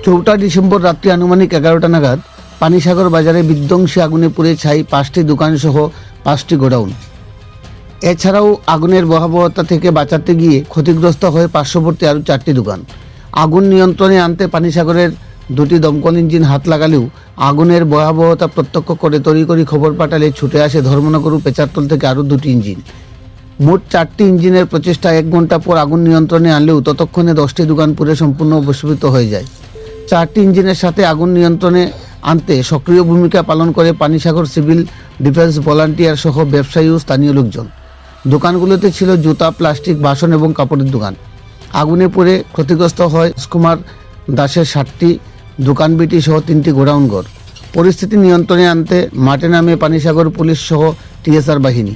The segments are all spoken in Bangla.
4 ডিসেম্বর রাত্রি আনুমানিক 11টা নাগাদ পানিসাগর বাজারে বিধ্বংসী আগুনে পুড়ে ছাই 5টি দোকানসহ 5টি গোডাউন। এছাড়াও আগুনের ভয়াবহতা থেকে বাঁচাতে গিয়ে ক্ষতিগ্রস্ত হয়ে পার্শ্ববর্তী আরও 4টি দোকান। আগুন নিয়ন্ত্রণে আনতে পানিসাগরের 2টি দমকল ইঞ্জিন হাত লাগালেও আগুনের ভয়াবহতা প্রত্যক্ষ করে তড়িঘড়ি খবর পাঠালে ছুটে আসে ধর্মনগর ও পেচারতল থেকে আরও 2টি ইঞ্জিন। মোট 4টি ইঞ্জিনের প্রচেষ্টা 1 ঘন্টা পর আগুন নিয়ন্ত্রণে আনলেও ততক্ষণে 10টি দোকান পুড়ে সম্পূর্ণ ভস্মীভূত হয়ে যায়। 4টি ইঞ্জিনের সাথে আগুন নিয়ন্ত্রণে আনতে সক্রিয় ভূমিকা পালন করে পানিসাগর সিভিল ডিফেন্স ভলান্টিয়ার সহ ব্যবসায়ী ও স্থানীয় লোকজন। দোকানগুলোতে ছিল জুতা, প্লাস্টিক, বাসন এবং কাপড়ের দোকান। আগুনে পুড়ে ক্ষতিগ্রস্ত হয় কুমার দাসের 7টি দোকানবিটি সহ 3টি গোডাউন ঘর। পরিস্থিতি নিয়ন্ত্রণে আনতে মাঠে নামে পানিসাগর পুলিশ সহ টিএসআর বাহিনী।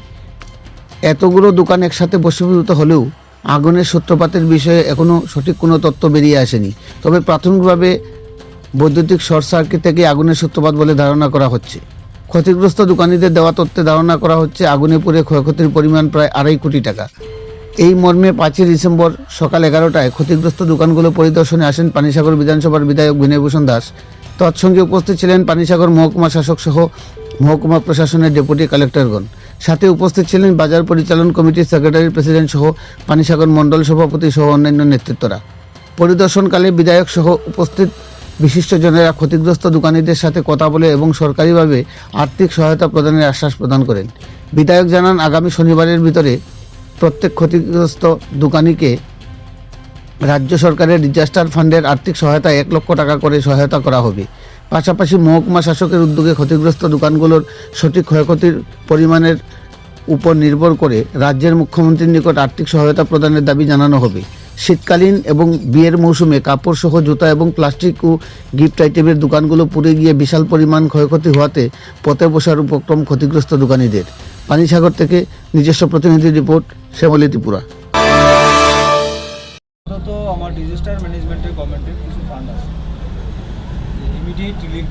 এতগুলো দোকান একসাথে ভস্মীভূত হলেও আগুনের সূত্রপাতের বিষয়ে এখনও সঠিক কোনো তথ্য বেরিয়ে আসেনি। তবে প্রাথমিকভাবে বৈদ্যুতিক শর্ট সার্কিট থেকে আগুনের সূত্রপাত বলে ধারণা করা হচ্ছে। ক্ষতিগ্রস্ত দোকানিদের দেওয়া তথ্যে ধারণা করা হচ্ছে আগুনে পুড়ে ক্ষয়ক্ষতির পরিমাণ প্রায় 2.5 কোটি টাকা। এই মর্মে 5 ডিসেম্বর সকাল 11টায় ক্ষতিগ্রস্ত দোকানগুলো পরিদর্শনে আসেন পানিসাগর বিধানসভার বিধায়ক বিনয়ভূষণ দাস। তৎসঙ্গে উপস্থিত ছিলেন পানিসাগর মহকুমা শাসক সহ মহকুমা প্রশাসনের ডেপুটি কালেক্টরগণ। সাথে উপস্থিত ছিলেন বাজার পরিচালন কমিটির সেক্রেটারি প্রেসিডেন্ট সহ পানিসাগর মণ্ডল সভাপতি সহ অন্যান্য নেতৃত্বরা। পরিদর্শনকালে বিধায়ক সহ উপস্থিত বিশিষ্টজনেরা ক্ষতিগ্রস্ত দোকানীদের সাথে কথা বলে এবং সরকারিভাবে আর্থিক সহায়তা প্রদানের আশ্বাস প্রদান করেন। বিধায়ক জানান, আগামী শনিবারের ভিতরে প্রত্যেক ক্ষতিগ্রস্ত দোকানিকে রাজ্য সরকারের ডিজাস্টার ফান্ডের আর্থিক সহায়তা 1 লক্ষ টাকা করে সহায়তা করা হবে। পাশাপাশি মহকুমা শাসকের উদ্যোগে ক্ষতিগ্রস্ত দোকানগুলোর সঠিক ক্ষয়ক্ষতির পরিমাণের উপর নির্ভর করে রাজ্যের মুখ্যমন্ত্রীর নিকট আর্থিক সহায়তা প্রদানের দাবি জানানো হবে। শীতকালীন এবং বিয়ের মৌসুমে কাপড়সহ জুতা এবং প্লাস্টিক ও গিফট আইটেমের দোকানগুলো পুড়ে গিয়ে বিশাল পরিমাণ ক্ষয়ক্ষতি হওয়াতে পথে বসার উপক্রম ক্ষতিগ্রস্ত দোকানীদের। পানিসাগর থেকে নিজস্ব প্রতিনিধি রিপোর্ট, শ্যামলী ত্রিপুরা। তো আমার ডিজাস্টার ম্যানেজমেন্টের গভর্নমেন্টের কিছু ফান্ড আছে, ইমিডিয়েট রিলিফ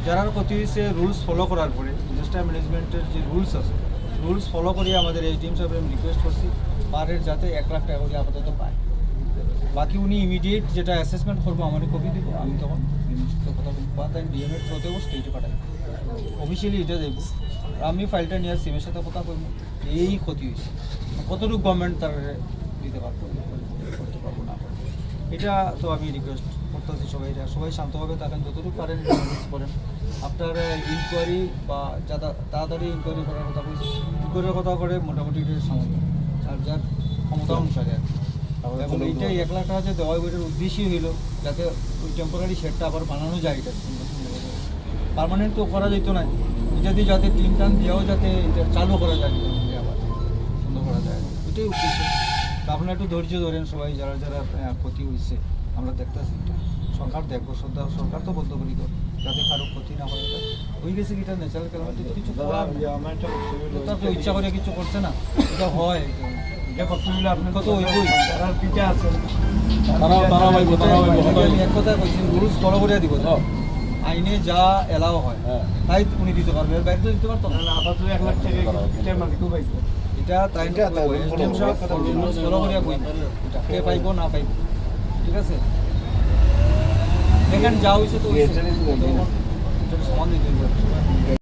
যারা ক্ষতি হয়েছে রুলস ফলো করার পরে ডিজাস্টার ম্যানেজমেন্টের যে রুলস আছে রুলস ফলো করে আমাদের এসডিএম সাহেব আমি রিকোয়েস্ট করছি পার হেড যাতে 1 লাখ টাকা করে আপাতত পায়। বাকি উনি ইমিডিয়েট যেটা অ্যাসেসমেন্ট করবো আমাকে কপি দিব, আমি তখন কথা বলবো বা তাই ডিএমের থ্রুতেও স্টেজে পাঠাই অফিসিয়ালি এটা দেবো। আমি ফাইলটা নিয়ে সিমের সাথে কথা বলবো এই ক্ষতি হয়েছে কতটুকু গভর্নমেন্ট তার দিতে পারবো করতে পারবো না, এটা তো আমি রিকোয়েস্ট করতেছি সবাই শান্তভাবে থাকেন, যতটুকু পারেন করেন। আপনার ইনকোয়ারি বা তাড়াতাড়ি ইনকোয়ারি করার কথা বলছি, ইনকোয়ারির কথা করে মোটামুটি সামান্য আর যার ক্ষমতা অনুসারে আর এবং এইটাই 1 লাখ টাকা যে দেওয়া বইটার উদ্দেশ্যই হইল যাতে ওই টেম্পোরারি শেডটা আবার বানানো যায়, এটা পার্মানেন্ট তো করা যেত না, এটা দিয়ে যাতে টিন টান দিয়েও যাতে এটা চালু করা যায় আবার বন্ধ করা যায়, ওইটাই উদ্দেশ্য। আপনারা একটু ধৈর্য ধরেন সবাই, যারা যারা ক্ষতি হয়েছে আমরা দেখতেছি, সরকার দেখবো, সরকার তো বন্ধ করি তো যাতে কারো ক্ষতি না হয়। হয়ে গেছে এটা ন্যাচারাল ক্যালামিটি, কিছু তার তো ইচ্ছা করে কিছু করছে না, এটা হয় এক কথা কইছেন রুলস ফলো করে দিব, আইনে যা এলাও হয় তাই উনি দিতে পারবে, বাইরে তো দিতে পারতো না। 1 লাখ টাকা এটা তাই ফলো করিয়া কই কে পাইব না পাইব, ঠিক আছে দেখেন যা হয়েছে তো সমান দিতে